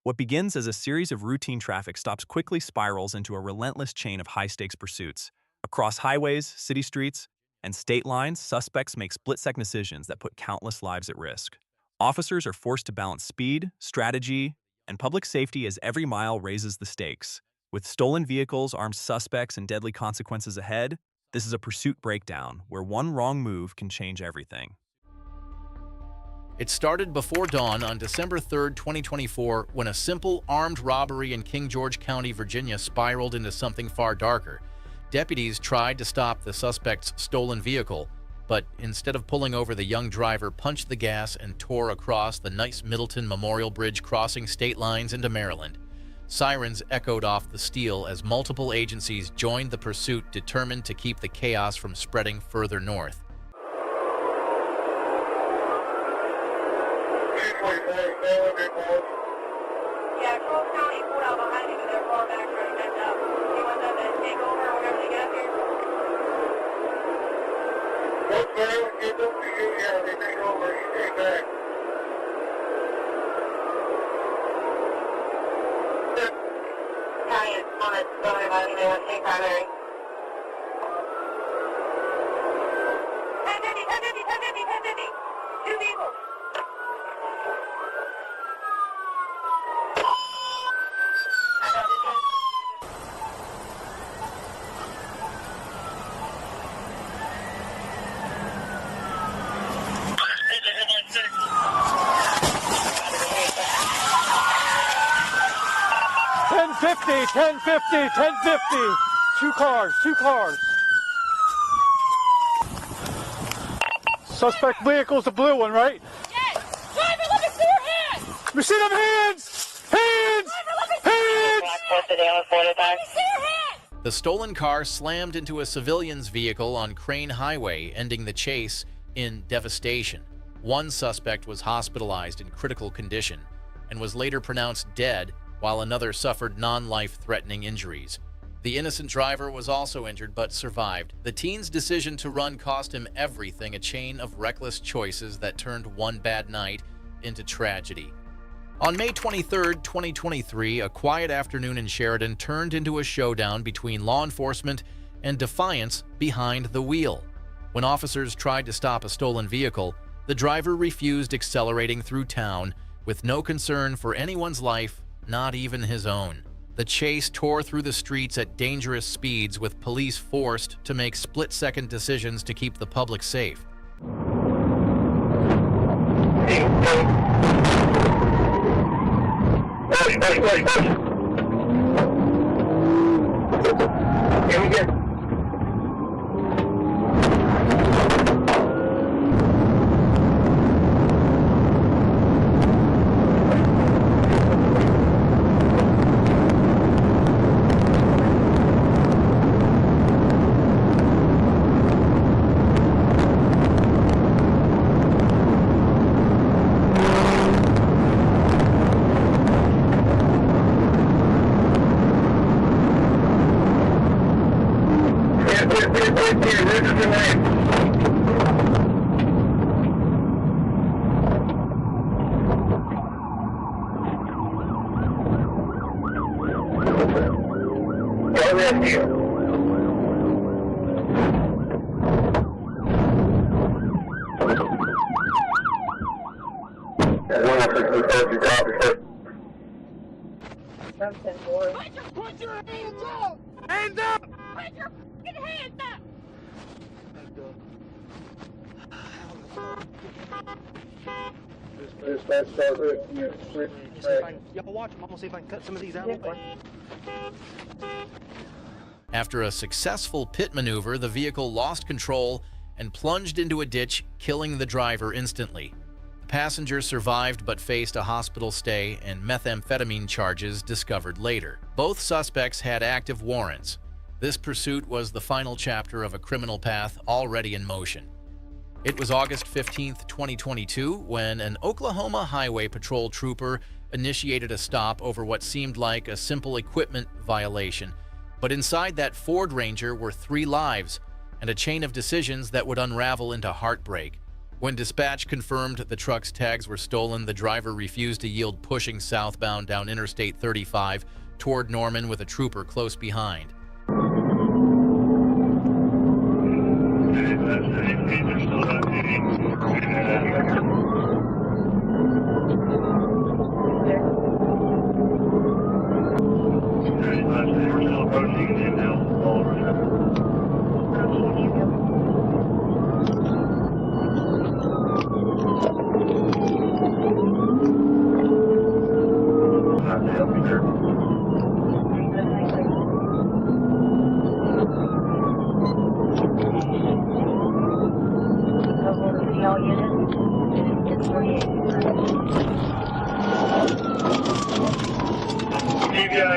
What begins as a series of routine traffic stops quickly spirals into a relentless chain of high-stakes pursuits. Across highways, city streets, and state lines, suspects make split-second decisions that put countless lives at risk. Officers are forced to balance speed, strategy, and public safety as every mile raises the stakes. With stolen vehicles, armed suspects, and deadly consequences ahead, this is a pursuit breakdown where one wrong move can change everything. It started before dawn on December 3, 2024, when a simple armed robbery in King George County, Virginia spiraled into something far darker. Deputies tried to stop the suspect's stolen vehicle, but instead of pulling over, the young driver punched the gas and tore across the nice Middleton Memorial Bridge, crossing state lines into Maryland. Sirens echoed off the steel as multiple agencies joined the pursuit, determined to keep the chaos from spreading further north. Yeah, Charles County pulled out behind me with their car back trying to catch up. He wants them to take over whenever they get up here. What's there? Get up to you. Yeah, they take over. You stay back. County is on its phone about me. They want to take primary. 1050, 1050, 1050, 1050. Two people. Ten fifty. Two cars. Suspect vehicle's the blue one, right? Yes! Driver, let me see your hands! Let me see them hands! Hands! Let me see your hands! The stolen car slammed into a civilian's vehicle on Crane Highway, ending the chase in devastation. One suspect was hospitalized in critical condition and was later pronounced dead, while another suffered non-life-threatening injuries. The innocent driver was also injured but survived. The teen's decision to run cost him everything, a chain of reckless choices that turned one bad night into tragedy. On May 23, 2023, a quiet afternoon in Sheridan turned into a showdown between law enforcement and defiance behind the wheel. When officers tried to stop a stolen vehicle, the driver refused, accelerating through town with no concern for anyone's life, not even his own. The chase tore through the streets at dangerous speeds, with police forced to make split-second decisions to keep the public safe. Here we go. Put your hands up! Hands up! Put your fucking hands up! Y'all watch them. I'm gonna see if I can cut some of these out. After a successful pit maneuver, the vehicle lost control and plunged into a ditch, killing the driver instantly. The passenger survived but faced a hospital stay and methamphetamine charges discovered later. Both suspects had active warrants. This pursuit was the final chapter of a criminal path already in motion. It was August 15, 2022, when an Oklahoma Highway Patrol trooper initiated a stop over what seemed like a simple equipment violation. But inside that Ford Ranger were 3 lives and a chain of decisions that would unravel into heartbreak. When dispatch confirmed the truck's tags were stolen, the driver refused to yield, pushing southbound down Interstate 35 toward Norman with a trooper close behind.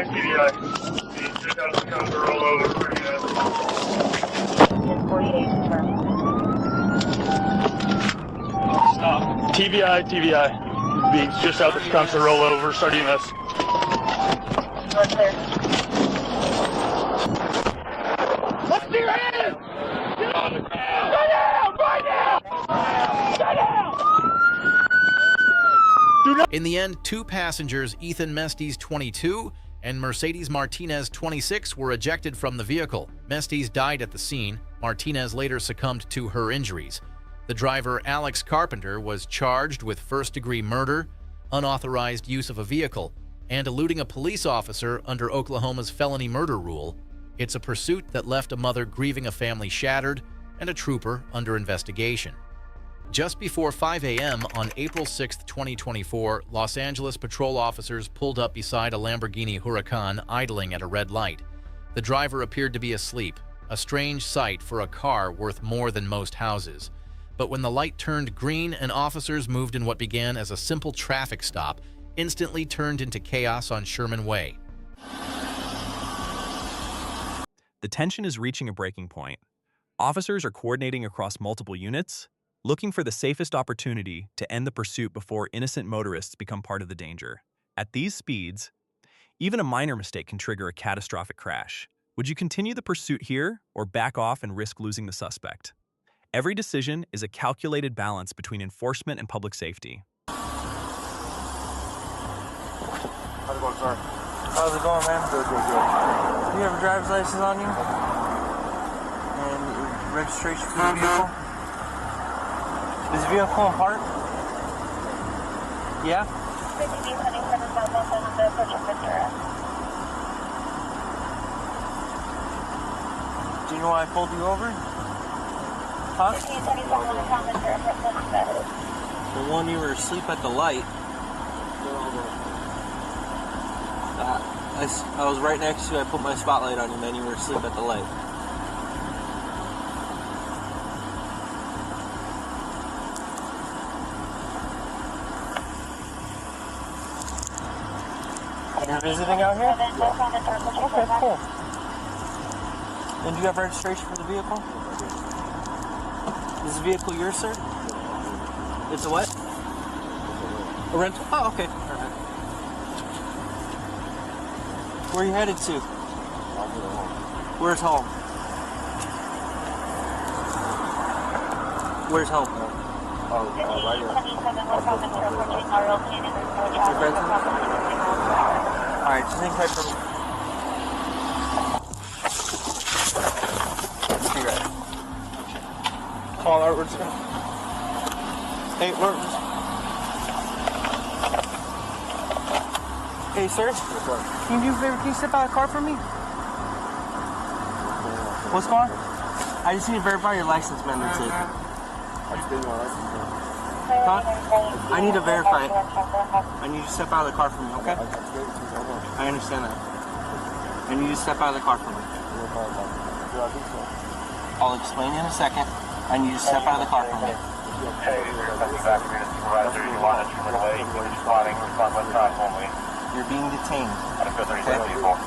TBI. Just have to come to roll over for you. TBI. Beats just out the stumps to roll over, starting us. What's your hands? Get on the ground! Shut down! Right now! Shut down! In the end, two passengers, Ethan Mestes, 22, and Mercedes Martinez, 26, were ejected from the vehicle. Mestes died at the scene. Martinez later succumbed to her injuries. The driver, Alex Carpenter, was charged with first-degree murder, unauthorized use of a vehicle, and eluding a police officer under Oklahoma's felony murder rule. It's a pursuit that left a mother grieving a family shattered and a trooper under investigation. Just before 5 a.m. on April 6, 2024, Los Angeles patrol officers pulled up beside a Lamborghini Huracan idling at a red light. The driver appeared to be asleep, a strange sight for a car worth more than most houses. But when the light turned green and officers moved in what began as a simple traffic stop, instantly turned into chaos on Sherman Way. The tension is reaching a breaking point. Officers are coordinating across multiple units, looking for the safest opportunity to end the pursuit before innocent motorists become part of the danger. At these speeds, even a minor mistake can trigger a catastrophic crash. Would you continue the pursuit here or back off and risk losing the suspect? Every decision is a calculated balance between enforcement and public safety. How's it going, sir? How's it going, man? Good. Do you have a driver's license on you? And registration for the vehicle? Is the vehicle in park? Yeah? Do you know why I pulled you over? Huh? The one you were asleep at the light. I was right next to you. I put my spotlight on you, man. You were asleep at the light. You're visiting out here? Okay, cool. And do you have registration for the vehicle? Is the vehicle yours, sir? It's a what? A rental? Oh, okay. Perfect. Where are you headed to? Where's home? Where's home? Right here. Alright, just hang tight for me. Be right. Call out, we're just gonna... Hey, Hey, sir? Can you do a favor? Can you step out of the car for me? What's going on? I just need to verify your license, man. That's it. Huh? I need to verify it. I need you to step out of the car for me, okay? I understand that. I need you to step out of the car for me. I'll explain in a second. I need you to step out of the car for me. Hey, you're coming back here, supervisor. You want us from away? We're responding. Respond with time only. You're being detained. Okay? People.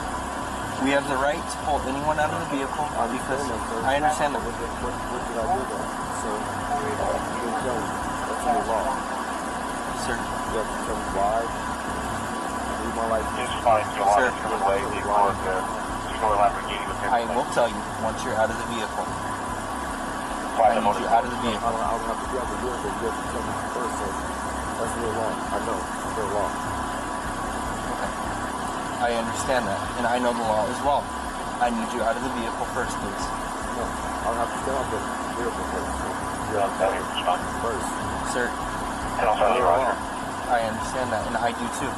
We have the right to pull anyone out of the vehicle because I understand that. What did I do then? So, that's the law. Sir. You have to tell me why. Leave my life. It's fine. You want us from away? You want to go to Lamborghini with him? I will tell you once you're out of the vehicle. I need you out of the vehicle. I don't have to be out the vehicle. You have to tell me first, so that's real long. I know. It's real long. Okay. I understand that, and I know the law as well. I need you out of the vehicle first, please. No, I'll have to stay out the vehicle first. So you have to tell me first. Sir, I understand that, and I do too.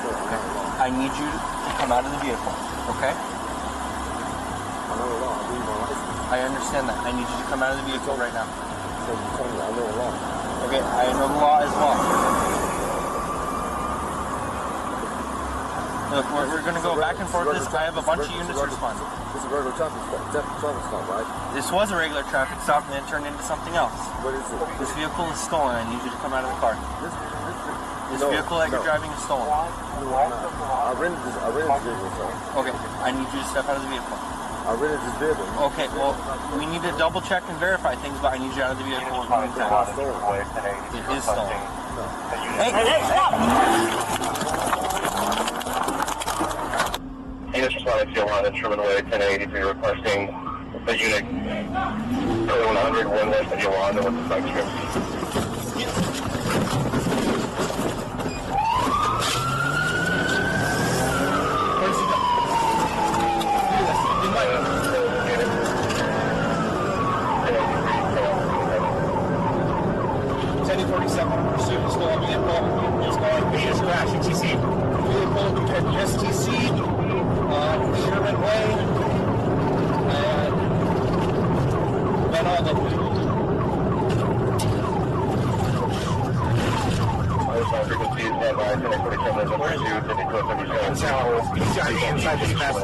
Sir, I know the law. I need you to come out of the vehicle, okay? I know the law. I read my license. I understand that. I need you to come out of the vehicle right now. So you tell me I know the law. Okay, I know the law as well. Look, we're going to go back and forth this. I have a bunch of units responding. This is a regular traffic stop, right? This was a regular traffic stop and then turned into something else. What is it? This vehicle is stolen. I need you to come out of the car. This vehicle that you're driving is stolen. No, I'm not. I rented this vehicle, sir. Okay, I need you to step out of the vehicle. I rented this vehicle. Okay, well, we need to double check and verify things, but I need you out of the vehicle. It is stolen. Hey, stop! Units responding to Yolanda, Truman Way, 1083, requesting the unit 100, 1 west of Yolanda with the flight script. Pursuit is stolen vehicle. It's going to be a crash. ETC. Vehicle compared to STC on Sherman Way and Van Alden. Frequencies, by 1047, number 2, 52, Inside this mess.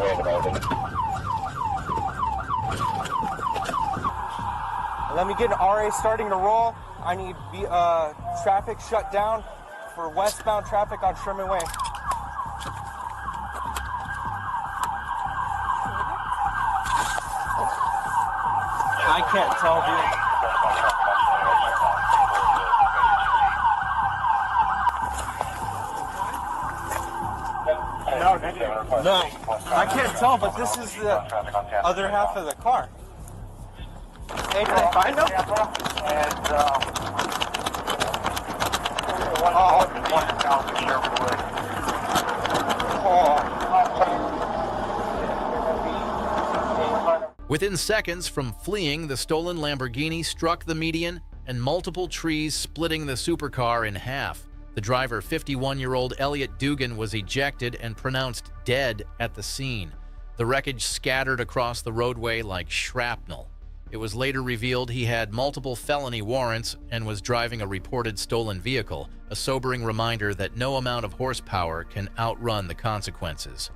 Let me get an RA starting to roll. I need traffic shut down for westbound traffic on Sherman Way. I can't tell, dude. No, I can't tell, but this is the other half of the car. Hey, can I find them? Within seconds from fleeing, the stolen Lamborghini struck the median and multiple trees splitting the supercar in half. The driver, 51-year-old Elliot Dugan, was ejected and pronounced dead at the scene. The wreckage scattered across the roadway like shrapnel. It was later revealed he had multiple felony warrants and was driving a reported stolen vehicle, a sobering reminder that no amount of horsepower can outrun the consequences.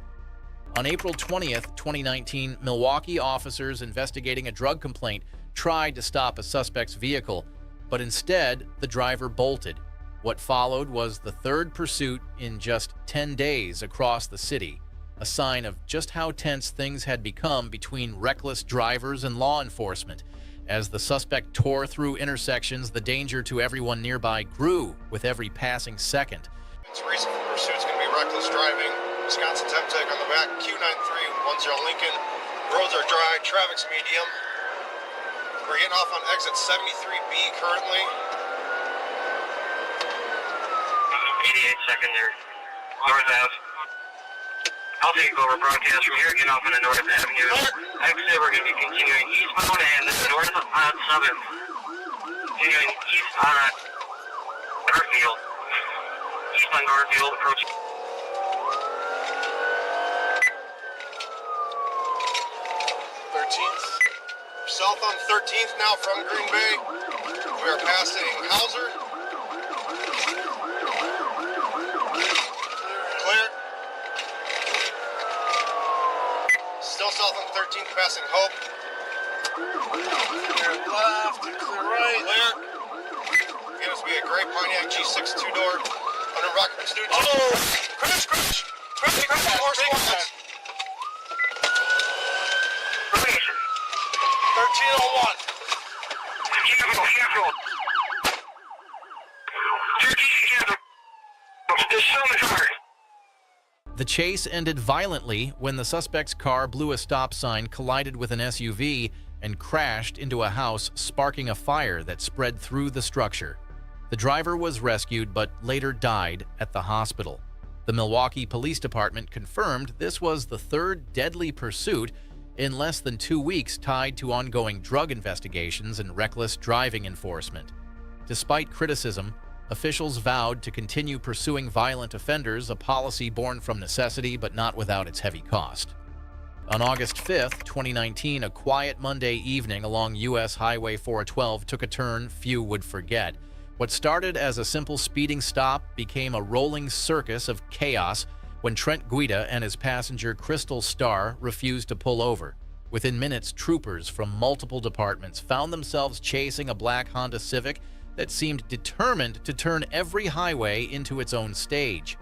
On April 20th, 2019, Milwaukee officers investigating a drug complaint tried to stop a suspect's vehicle, but instead, the driver bolted. What followed was the third pursuit in just 10 days across the city, a sign of just how tense things had become between reckless drivers and law enforcement. As the suspect tore through intersections, the danger to everyone nearby grew with every passing second. Its reason for pursuit is going to be reckless driving. Wisconsin Temtec on the back, Q9310 Lincoln. Roads are dry, traffic's medium. We're getting off on exit 73B currently. 88 secondary. North Ave. I'll take over broadcast from here, get off on the North Avenue. Exit, we're going to be continuing eastbound and north on 7th. Continuing east on Garfield. East on Garfield, approaching. 13th. South on 13th now from Green Bay. We are passing Hauser. Clear. Still south on 13th, passing Hope. Clear left, clear right. Clear. Going to be a gray Pontiac G6 two-door under Rockman Studio. Oh! Crash! Crash! Horse lines. 1301. The chase ended violently when the suspect's car blew a stop sign, collided with an SUV, and crashed into a house, sparking a fire that spread through the structure. The driver was rescued but later died at the hospital. The Milwaukee Police Department confirmed this was the third deadly pursuit in less than 2 weeks, tied to ongoing drug investigations and reckless driving enforcement. Despite criticism, officials vowed to continue pursuing violent offenders, a policy born from necessity but not without its heavy cost. On August 5, 2019, a quiet Monday evening along U.S. Highway 412 took a turn few would forget. What started as a simple speeding stop became a rolling circus of chaos when Trent Guida and his passenger Crystal Starr refused to pull over. Within minutes, troopers from multiple departments found themselves chasing a black Honda Civic that seemed determined to turn every highway into its own stage.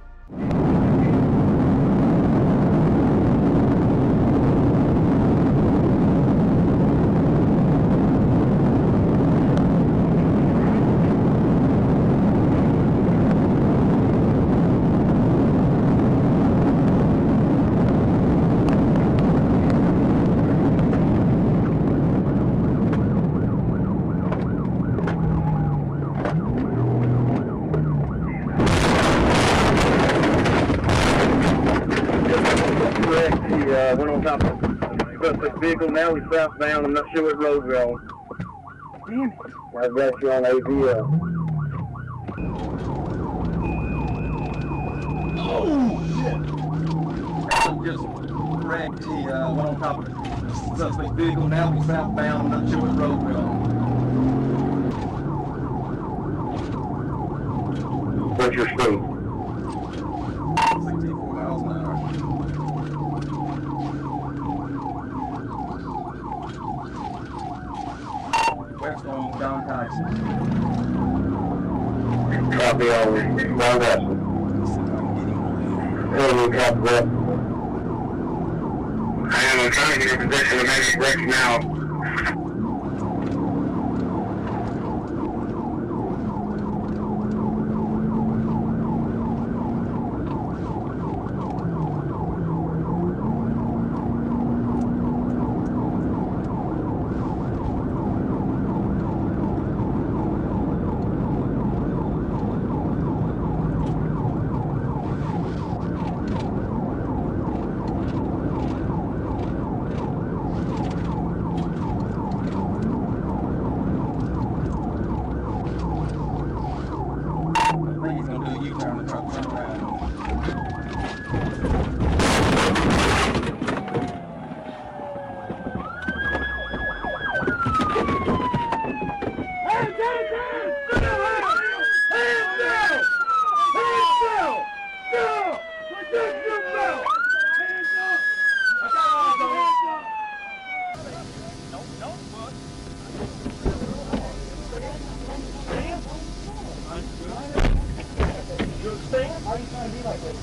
Went on top of the vehicle. Now we're southbound. I'm not sure what road we're on. Damn it. I've got you on AVL. Oh, shit. Just wrecked. He went on top of the suspect vehicle. Now we're southbound. I'm not sure what road we're on. What's your speed? 64 miles an hour. West on John Tyson. Copy all this. Well, that's it. Copy that. I'm trying to get in position to make it work now.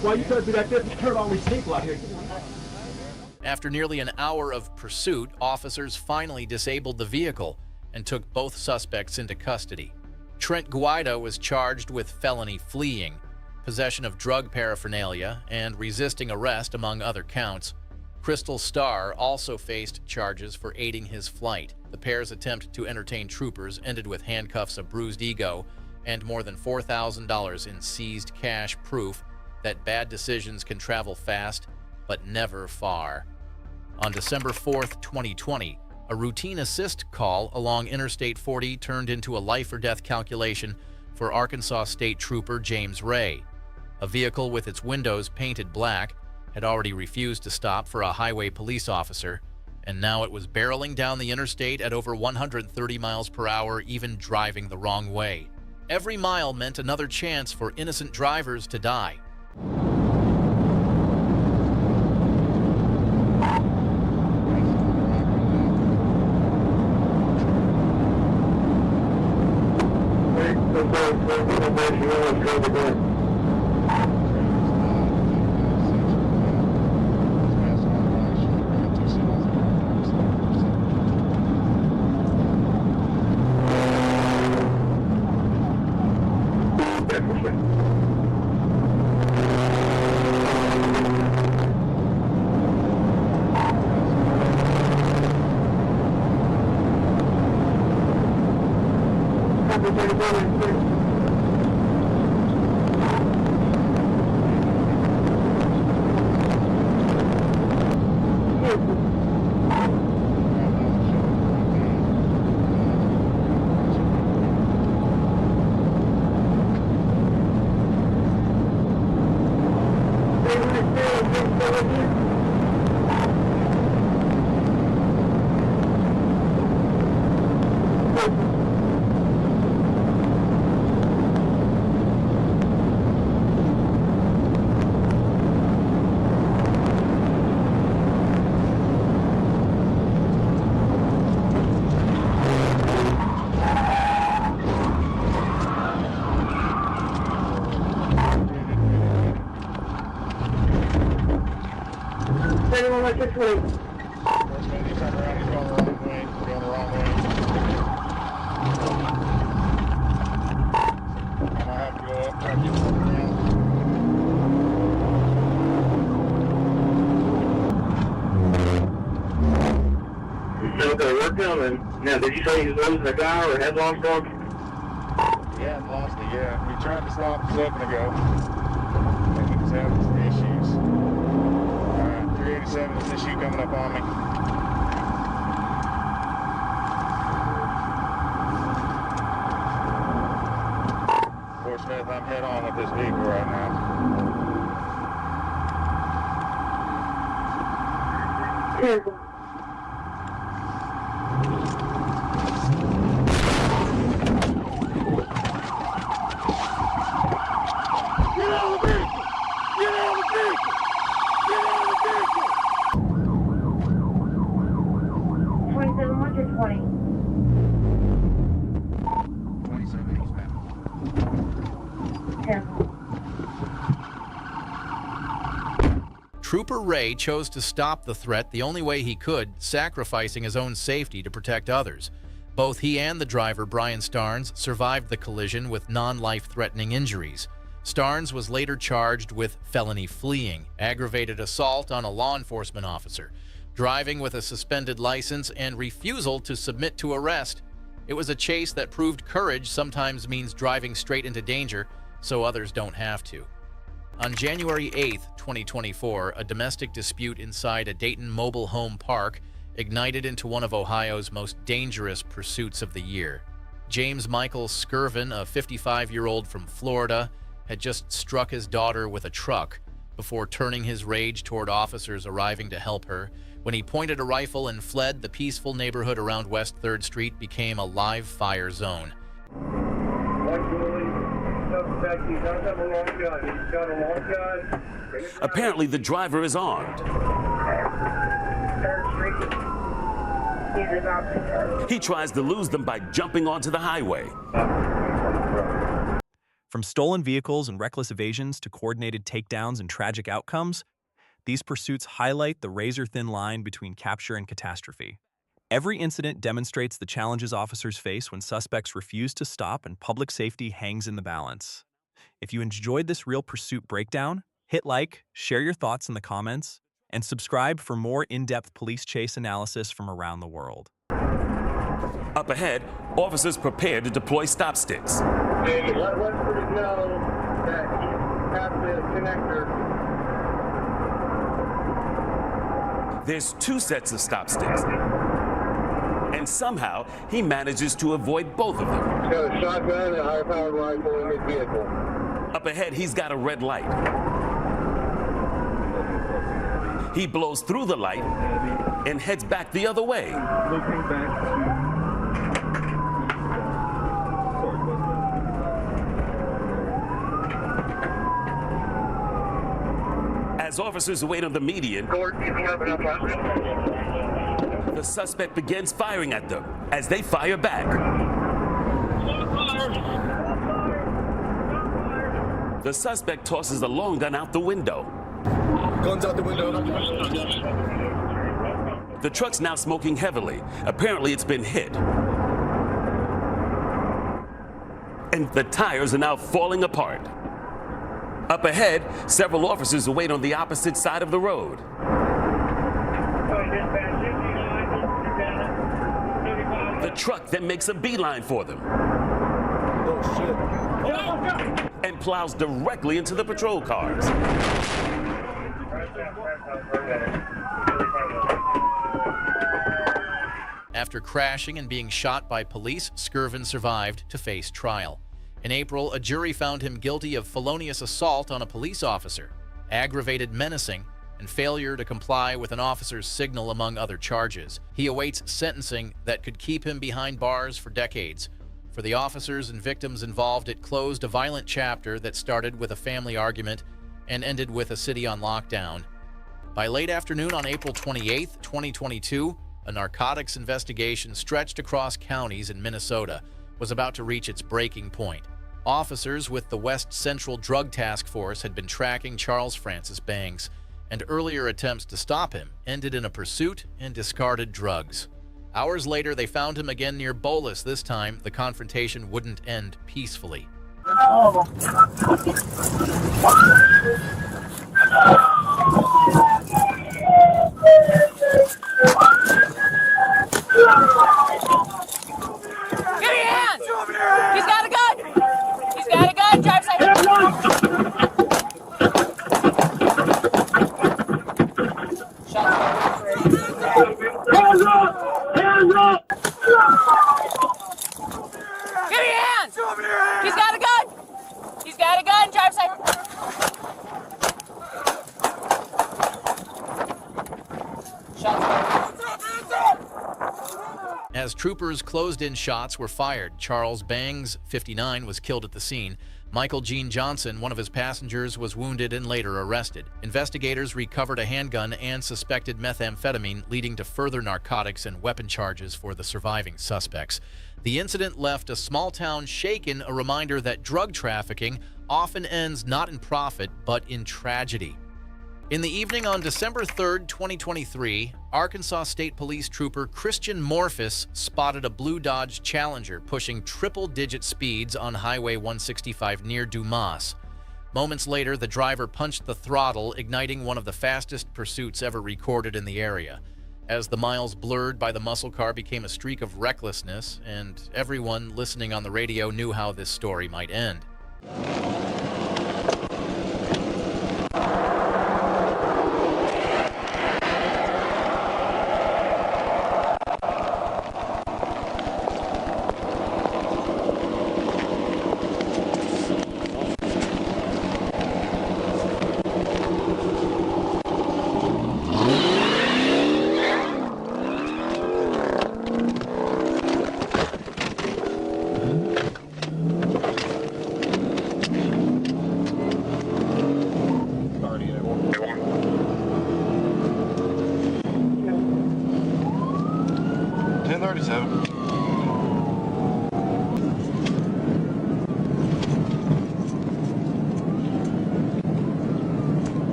Why you trying to be like this? Turn on these people out here. After nearly an hour of pursuit, officers finally disabled the vehicle and took both suspects into custody. Trent Guida was charged with felony fleeing, possession of drug paraphernalia, and resisting arrest, among other counts. Crystal Starr also faced charges for aiding his flight. The pair's attempt to entertain troopers ended with handcuffs, a bruised ego, and more than $4,000 in seized cash, proof that bad decisions can travel fast, but never far. On December 4th, 2020, a routine assist call along Interstate 40 turned into a life-or-death calculation for Arkansas State Trooper James Ray. A vehicle with its windows painted black had already refused to stop for a highway police officer, and now it was barreling down the interstate at over 130 miles per hour, even driving the wrong way. Every mile meant another chance for innocent drivers to die. Okay, we're coming. Now, did you say he was losing a guy or headlong drunk? Yeah, lost it, yeah. We tried to stop a second ago. And he was having some issues. 387 is this issue coming up on me. Fort Smith, I'm head on with this vehicle right now. Careful. Get out of the vehicle! Get out of the vehicle! Get out of the vehicle! 2720. 27 eastbound. Careful. Trooper Ray chose to stop the threat the only way he could, sacrificing his own safety to protect others. Both he and the driver, Brian Starnes, survived the collision with non-life-threatening injuries. Starnes was later charged with felony fleeing, aggravated assault on a law enforcement officer, driving with a suspended license, and refusal to submit to arrest. It was a chase that proved courage sometimes means driving straight into danger so others don't have to. On January 8, 2024, a domestic dispute inside a Dayton mobile home park ignited into one of Ohio's most dangerous pursuits of the year. James Michael Skirvin, a 55-year-old from Florida, had just struck his daughter with a truck before turning his rage toward officers arriving to help her. When he pointed a rifle and fled, the peaceful neighborhood around West 3rd Street became a live fire zone. Apparently, the driver is armed. He tries to lose them by jumping onto the highway. From stolen vehicles and reckless evasions to coordinated takedowns and tragic outcomes, these pursuits highlight the razor-thin line between capture and catastrophe. Every incident demonstrates the challenges officers face when suspects refuse to stop and public safety hangs in the balance. If you enjoyed this real pursuit breakdown, hit like, share your thoughts in the comments, and subscribe for more in-depth police chase analysis from around the world. Up ahead, officers prepare to deploy stop sticks. Let Westford know that you have the connector. There's 2 sets of stop sticks. And somehow, he manages to avoid both of them. He's got a shotgun and a high-powered rifle in his vehicle. Up ahead, he's got a red light. He blows through the light and heads back the other way. Looking back to... As officers wait on the median, the suspect begins firing at them. As they fire back, the suspect tosses a long gun out the window. Guns out the window. The truck's now smoking heavily. Apparently, it's been hit. And the tires are now falling apart. Up ahead, several officers wait on the opposite side of the road. The truck then makes a beeline for them. and plows directly into the patrol cars. After crashing and being shot by police, Skirvin survived to face trial. In April, a jury found him guilty of felonious assault on a police officer, aggravated menacing, and failure to comply with an officer's signal, among other charges. He awaits sentencing that could keep him behind bars for decades. For the officers and victims involved, it closed a violent chapter that started with a family argument and ended with a city on lockdown. By late afternoon on April 28, 2022, a narcotics investigation stretched across counties in Minnesota was about to reach its breaking point. Officers with the West Central Drug Task Force had been tracking Charles Francis Bangs, and earlier attempts to stop him ended in a pursuit and discarded drugs. Hours later, they found him again near Bolus. This time, the confrontation wouldn't end peacefully. Give me your hands! He's got a gun! He's got a gun! Drive side! Hands up! Hands up! Give me your hands! He's got a gun! He's got a gun! Drive side! As troopers closed in, shots were fired. Charles Bangs, 59, was killed at the scene. Michael Gene Johnson, one of his passengers, was wounded and later arrested. Investigators recovered a handgun and suspected methamphetamine, leading to further narcotics and weapon charges for the surviving suspects. The incident left a small town shaken, a reminder that drug trafficking often ends not in profit, but in tragedy. In the evening on December 3, 2023, Arkansas State Police Trooper Christian Morphus spotted a blue Dodge Challenger pushing triple-digit speeds on Highway 165 near Dumas. Moments later, the driver punched the throttle, igniting one of the fastest pursuits ever recorded in the area. As the miles blurred by the muscle car became a streak of recklessness, and everyone listening on the radio knew how this story might end.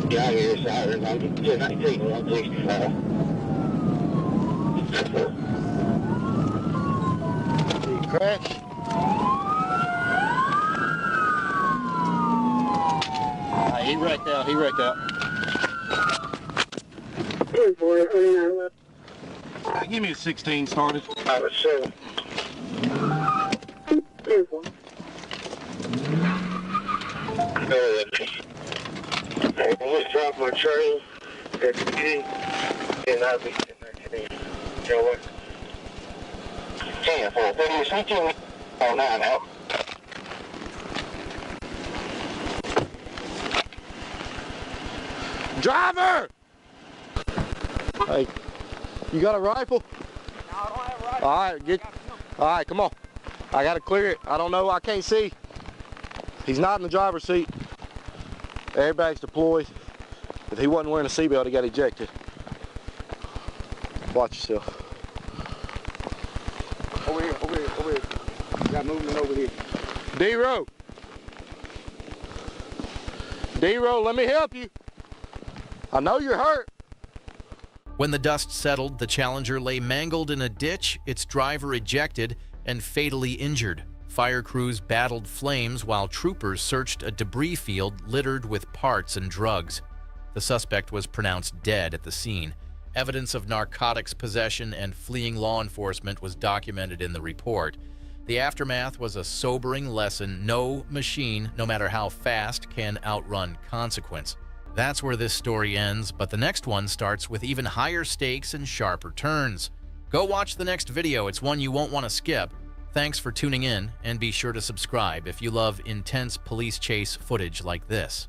Yeah, I hear sirens. I'm 1019, 165. Did he crash? He wrecked out. He wrecked out. Give me a 16 started. I was 7. Let's drop my train at the beginning, and I'll be sitting there today. You know what? 10, 4, 30, 16, 9 out. Driver! Hey, you got a rifle? No, I don't have a rifle. All right, come on. I gotta clear it. I don't know, I can't see. He's not in the driver's seat. Airbag's deployed. If he wasn't wearing a seatbelt, he got ejected. Watch yourself. Over here, over here, over here. Got movement over here. D-Row. D-Row, let me help you. I know you're hurt. When the dust settled, the Challenger lay mangled in a ditch, its driver ejected and fatally injured. Fire crews battled flames while troopers searched a debris field littered with parts and drugs. The suspect was pronounced dead at the scene. Evidence of narcotics possession and fleeing law enforcement was documented in the report. The aftermath was a sobering lesson: no machine, no matter how fast, can outrun consequence. That's where this story ends, but the next one starts with even higher stakes and sharper turns. Go watch the next video, it's one you won't want to skip. Thanks for tuning in, and be sure to subscribe if you love intense police chase footage like this.